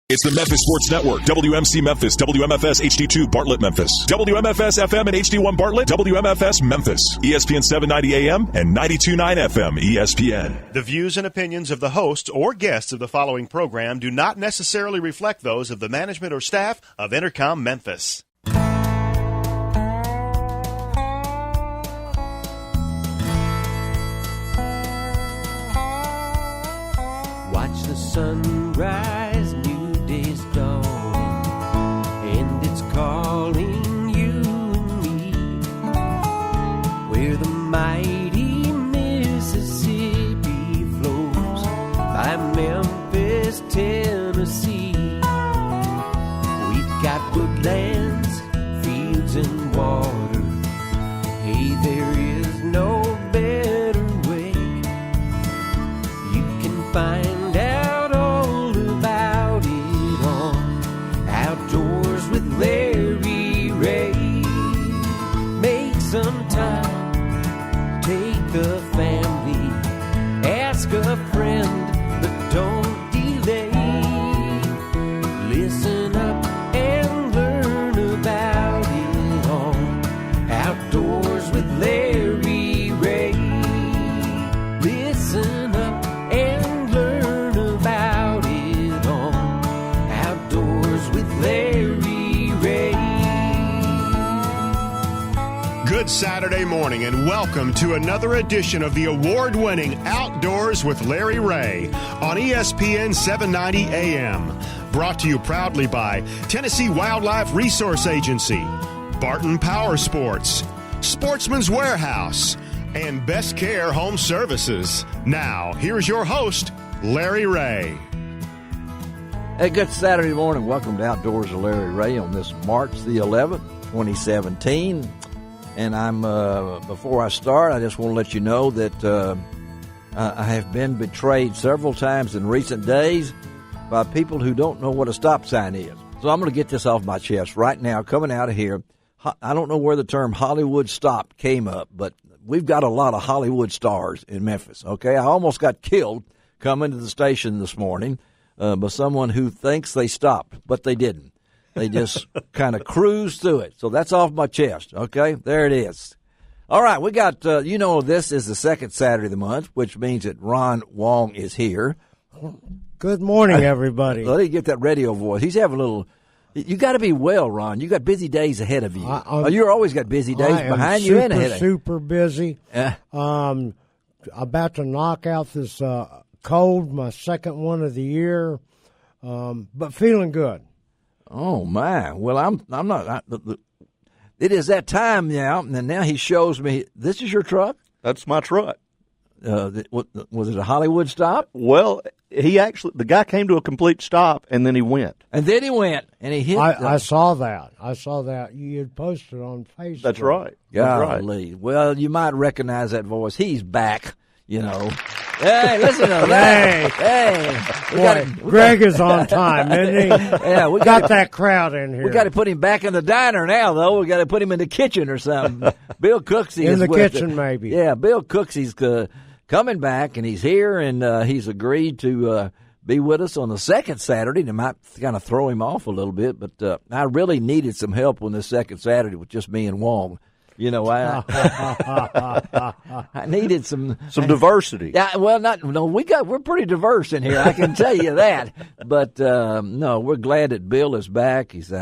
It's the Memphis Sports Network, WMC Memphis, WMFS HD2 Bartlett Memphis, WMFS FM and HD1 Bartlett, WMFS Memphis, ESPN 790 AM and 92.9 FM ESPN. The views and opinions of the hosts or guests of the following program do not necessarily reflect those of the management or staff of Intercom Memphis. Watch the sunrise, new day's dawning, and it's calling you and me. Where the mighty Mississippi flows by Memphis, Tennessee. We've got woodlands, fields, and water. Hey, there is no better way. You can find Larry Ray. Make some time, take the family, ask a friend, but don't delay. Listen up and learn about it all. Outdoors with Larry Ray. Listen up and learn about it all. Outdoors with Larry. Good Saturday morning and welcome to another edition of the award-winning Outdoors with Larry Rea on ESPN 790 AM. Brought to you proudly by Tennessee Wildlife Resource Agency, Barton Power Sports, Sportsman's Warehouse, and Best Care Home Services. Now, here's your host, Larry Rea. Hey, good Saturday morning. Welcome to Outdoors with Larry Rea on this March the 11th, 2017. And I'm before I start, I just want to let you know that I have been betrayed several times in recent days by people who don't know what a stop sign is. So I'm going to get this off my chest right now. Coming out of here, I don't know where the term Hollywood stop came up, but we've got a lot of Hollywood stars in Memphis. Okay, I almost got killed coming to the station this morning by someone who thinks they stopped, but they didn't. They just kind of cruise through it. So that's off my chest, okay? There it is. All right, we got, this is the second Saturday of the month, which means that Ron Wong is here. Good morning, everybody. Let me get that radio voice. He's having a little, you got to be well, Ron. You got busy days ahead of you. You're always got busy days behind you and ahead of you. Super busy. About to knock out this cold, my second one of the year, but feeling good. Oh my! Well, I'm not. It is that time now, and now he shows me. This is your truck? That's my truck. Was it a Hollywood stop? Well, the guy came to a complete stop, and then he went. And he hit. I saw that. You had posted on Facebook. That's right. Golly. Right. Well, you might recognize that voice. He's back. You know. Hey, listen to that. Hey. Greg is on time, isn't he? Yeah, we got that crowd in here. We got to put him back in the diner now, though. We got to put him in the kitchen or something. Bill Cooksey in the kitchen, maybe. Yeah, Bill Cooksey's coming back, and he's here, and he's agreed to be with us on the second Saturday. It might kind of throw him off a little bit, but I really needed some help on this second Saturday with just me and Wong. You know, I needed some diversity. Yeah, well, we're pretty diverse in here. I can tell you that. But no, we're glad that Bill is back. He's we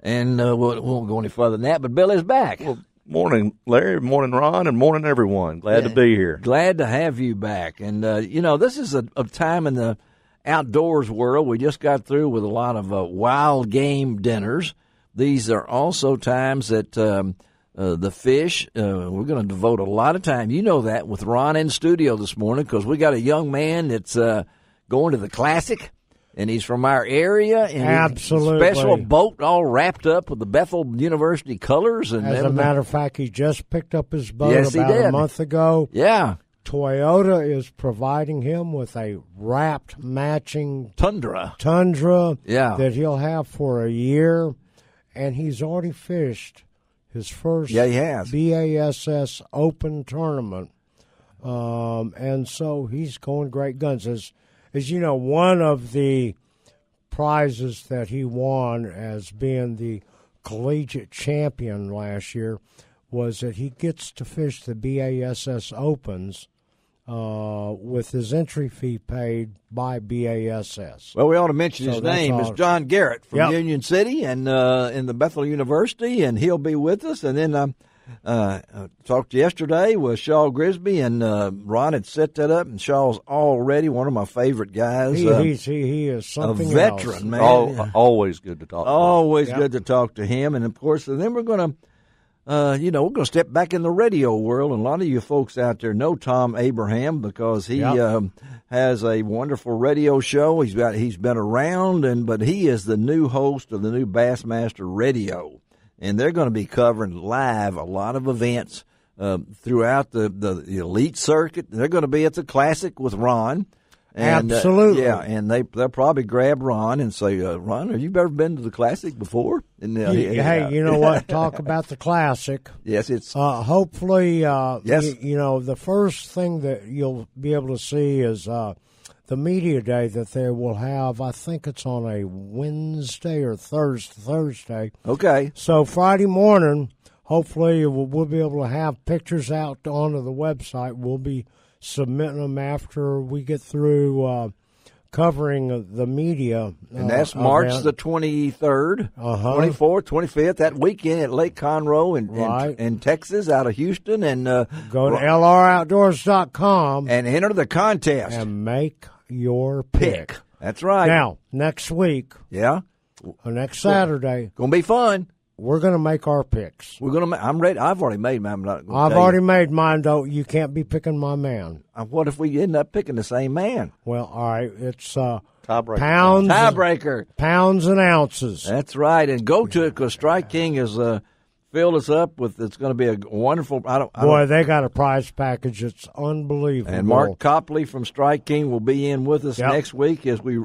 won't go any further than that. But Bill is back. Well, morning, Larry. Morning, Ron, and morning, everyone. Glad to be here. Glad to have you back. And this is a time in the outdoors world. We just got through with a lot of wild game dinners. These are also times that the fish, we're going to devote a lot of time. You know that with Ron in studio this morning because we got a young man that's going to the Classic, and he's from our area. And absolutely. Special boat all wrapped up with the Bethel University colors. And as a matter of fact, he just picked up his boat about a month ago. Yeah. Toyota is providing him with a wrapped matching Tundra that he'll have for a year. And he's already fished his first BASS Open tournament. And so he's going great guns. As you know, one of the prizes that he won as being the collegiate champion last year was that he gets to fish the BASS Opens with his entry fee paid by BASS. Well, we ought to mention his name is John Garrett from Union City and in the Bethel University, and he'll be with us. And then I talked yesterday with Shaw Grisby, and Ron had set that up, and Shaw's already one of my favorite guys. He is something a veteran, else. Man. Always good to talk to him. Always good to talk to him. And, of course, then we're going to we're going to step back in the radio world, and a lot of you folks out there know Tom Abraham because he has a wonderful radio show. He's been around, but he is the new host of the new Bassmaster Radio, and they're going to be covering live a lot of events throughout the elite circuit. They're going to be at the Classic with Ron. And, absolutely. And they'll probably grab Ron and say, Ron, have you ever been to the Classic before? And, hey, you know what? Talk about the Classic. Yes, it's hopefully. The first thing that you'll be able to see is the media day that they will have. I think it's on a Wednesday or Thursday. Okay. So Friday morning, hopefully we'll be able to have pictures out onto the website. We'll be submitting them after we get through covering the media. And that's March the 23rd, 24th, 25th, that weekend at Lake Conroe in Texas, out of Houston. And go to LROutdoors.com and enter the contest. And make your pick. That's right. Now, next week. Yeah. Next Saturday. Going to be fun. We're going to make our picks. I'm ready. I've already made mine. I've already made mine, though. You can't be picking my man. What if we end up picking the same man? Well, all right. It's tiebreaker. Tiebreaker. Pounds and ounces. That's right. And go to it because Strike King has filled us up with. It's going to be a wonderful. They got a prize package. It's unbelievable. And Mark Copley from Strike King will be in with us next week as we.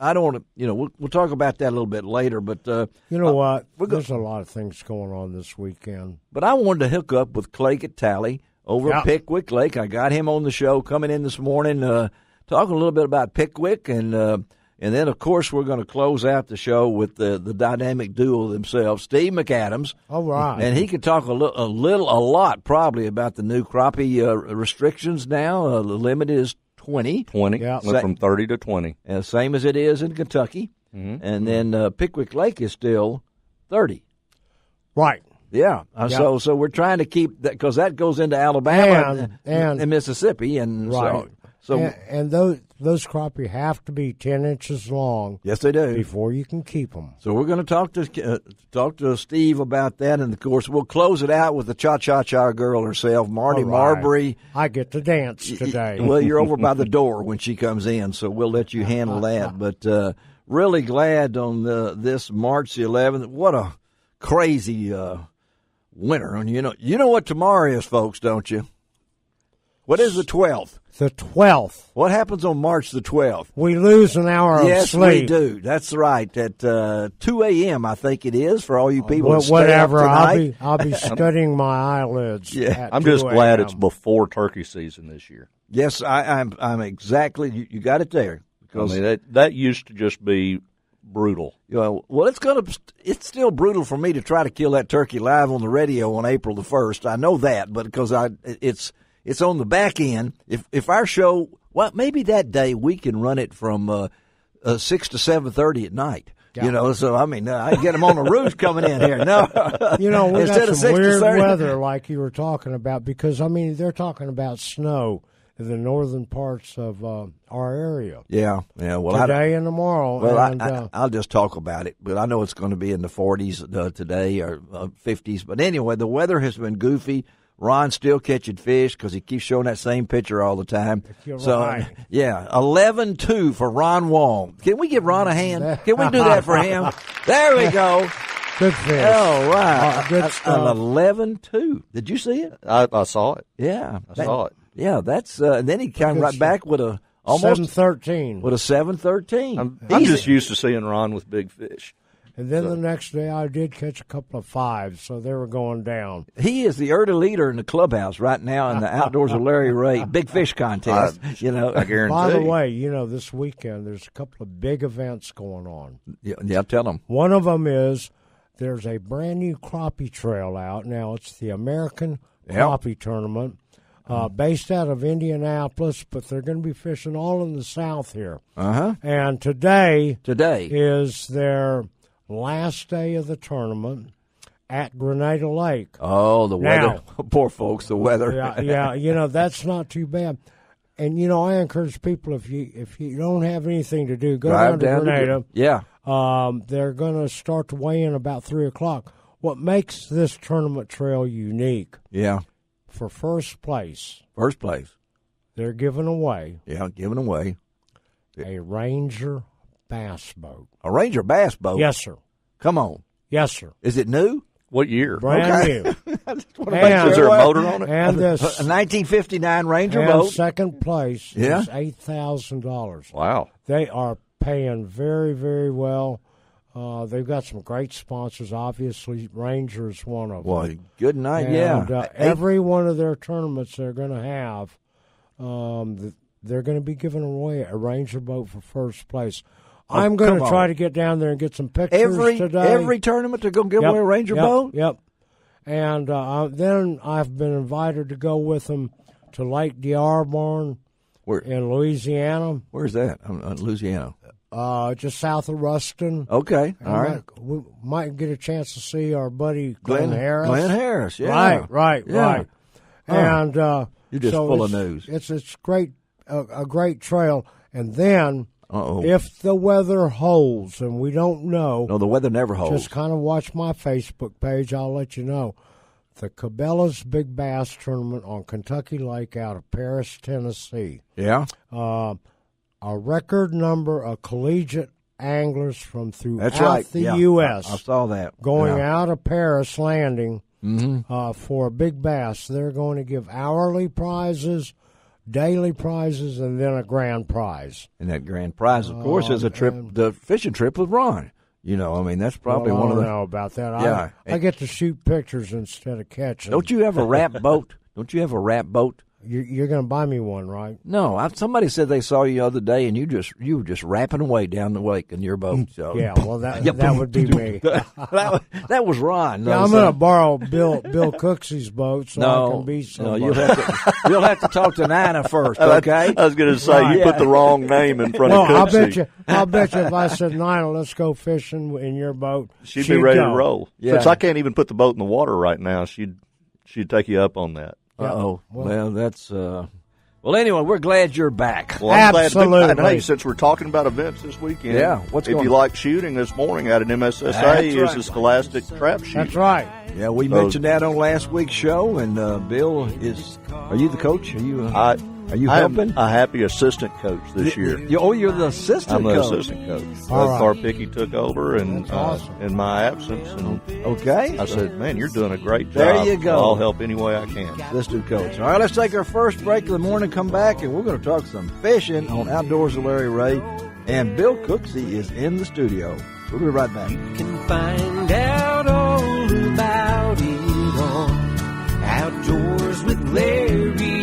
I don't want to, we'll talk about that a little bit later, but you know what? There's a lot of things going on this weekend. But I wanted to hook up with Clay Talley over at Pickwick Lake. I got him on the show coming in this morning, talking a little bit about Pickwick, and then of course we're going to close out the show with the dynamic duo themselves, Steve McAdams. All right, and he could talk a lot probably about the new crappie restrictions now. The limit is 20. Went from 30 to 20. Same as it is in Kentucky. Mm-hmm. And then Pickwick Lake is still 30. Right. Yeah. So we're trying to keep that because that goes into Alabama and Mississippi. And right. So those crappie have to be 10 inches long. Yes, they do. Before you can keep them. So we're going to talk to Steve about that, and of course we'll close it out with the cha-cha-cha girl herself, Marty Marbury. I get to dance today. Well, you're over by the door when she comes in, so we'll let you handle that. But really glad on this March the 11th. What a crazy winter! And you know what tomorrow is, folks, don't you? What is the 12th? The 12th. What happens on March the 12th? We lose an hour of sleep. Yes, we do. That's right. At 2 a.m., I think it is, for all you people that stay up tonight. I'll be studying my eyelids. Yeah, I'm just glad it's before turkey season this year. Yes, I'm exactly. You got it there. Because that used to just be brutal. Well, it's still brutal for me to try to kill that turkey live on the radio on April the 1st. I know that, but because it's on the back end. If our show, maybe that day we can run it from 6 to 7:30 at night. Yeah. So I get them on the roof coming in here. No, we got some weird weather like you were talking about because they're talking about snow in the northern parts of our area. Yeah. Well, today and tomorrow. Well, I'll just talk about it, but I know it's going to be in the 40s today or 50s. But anyway, the weather has been goofy. Ron's still catching fish because he keeps showing that same picture all the time. Right. Yeah, 11-2 for Ron Wong. Can we give Ron a hand? Can we do that for him? There we go. Good fish. Oh, right. Good stuff. 11-2. Did you see it? I saw it. Yeah. I saw it. Yeah, that's and then he came right back with a almost 7-13. With a 7-13. I'm just used to seeing Ron with big fish. And then the next day I did catch a couple of 5s, so they were going down. He is the early leader in the clubhouse right now in the Outdoors of Larry Rea Big Fish Contest. I guarantee. By the way, this weekend there's a couple of big events going on. Yeah, tell them. One of them is there's a brand new crappie trail out. Now, it's the American Crappie Tournament. Based out of Indianapolis, but they're going to be fishing all in the South here. And today is their last day of the tournament at Grenada Lake. Oh, the weather. Poor folks, the weather. Yeah, that's not too bad. And, I encourage people, if you don't have anything to do, go down to Grenada. They're going to start to weigh in about 3 o'clock. What makes this tournament trail unique? Yeah. For first place, they're giving away. A Ranger bass boat. A Ranger bass boat? Yes, sir. Come on. Yes, sir. Is it new? What year? Brand new. Is there a motor on it? And a 1959 Ranger boat. Second place is $8,000. Wow. They are paying very, very well. They've got some great sponsors. Obviously, Ranger is one of them. Well, good night, and, every one of their tournaments they're going to have, they're going to be giving away a Ranger boat for first place. I'm going to try to get down there and get some pictures today. Every tournament they're going to give away a Ranger boat? Yep. And then I've been invited to go with them to Lake D'Arborn in Louisiana. Where's that? Louisiana. Just south of Ruston. Okay, all right. We might get a chance to see our buddy Glenn Harris. Glenn Harris, yeah. Right. And you're just full of news. It's great, a great trail. And then, if the weather holds, and we don't know. No, the weather never holds. Just kind of watch my Facebook page. I'll let you know. The Cabela's Big Bass Tournament on Kentucky Lake out of Paris, Tennessee. Yeah. A record number of collegiate anglers from throughout the yeah. U.S. I saw that. Going out of Paris Landing for a big bass. They're going to give hourly prizes, daily prizes, and then a grand prize. And that grand prize, of course, is the fishing trip with Ron. That's probably one of the. I don't know about that. Yeah. I get to shoot pictures instead of catching. Don't you have a wrap boat? You're going to buy me one, right? No, somebody said they saw you the other day, and you were just rapping away down the lake in your boat. So. Yeah, well, that would be me. that was Ron. Yeah, I'm going to borrow Bill Cooksey's boat so I can be somebody. No, you'll have to talk to Nina first, okay? I was going to say, you put the wrong name in front of Cooksey. I'll bet you if I said, Nina, let's go fishing in your boat, she'd be ready to roll. Yeah. Since I can't even put the boat in the water right now, she'd take you up on that. Uh-oh. Well, that's well, anyway, we're glad you're back. Well, I'm Absolutely. glad. Hey, since we're talking about events this weekend, if you like shooting this morning out at MSSA is the Scholastic Trap Shooting. That's right. Yeah, we mentioned that on last week's show, and Bill are you the coach? Are you helping? I'm a happy assistant coach this year. You're the assistant coach. I'm the assistant coach. Carpicki took over in my absence. And okay. I said, man, you're doing a great job. There you go. I'll help any way I can. Assistant coach. All right, let's take our first break of the morning, come back, and we're going to talk some fishing on Outdoors with Larry Rea. And Bill Cooksey is in the studio. We'll be right back. You can find out all about it on Outdoors with Larry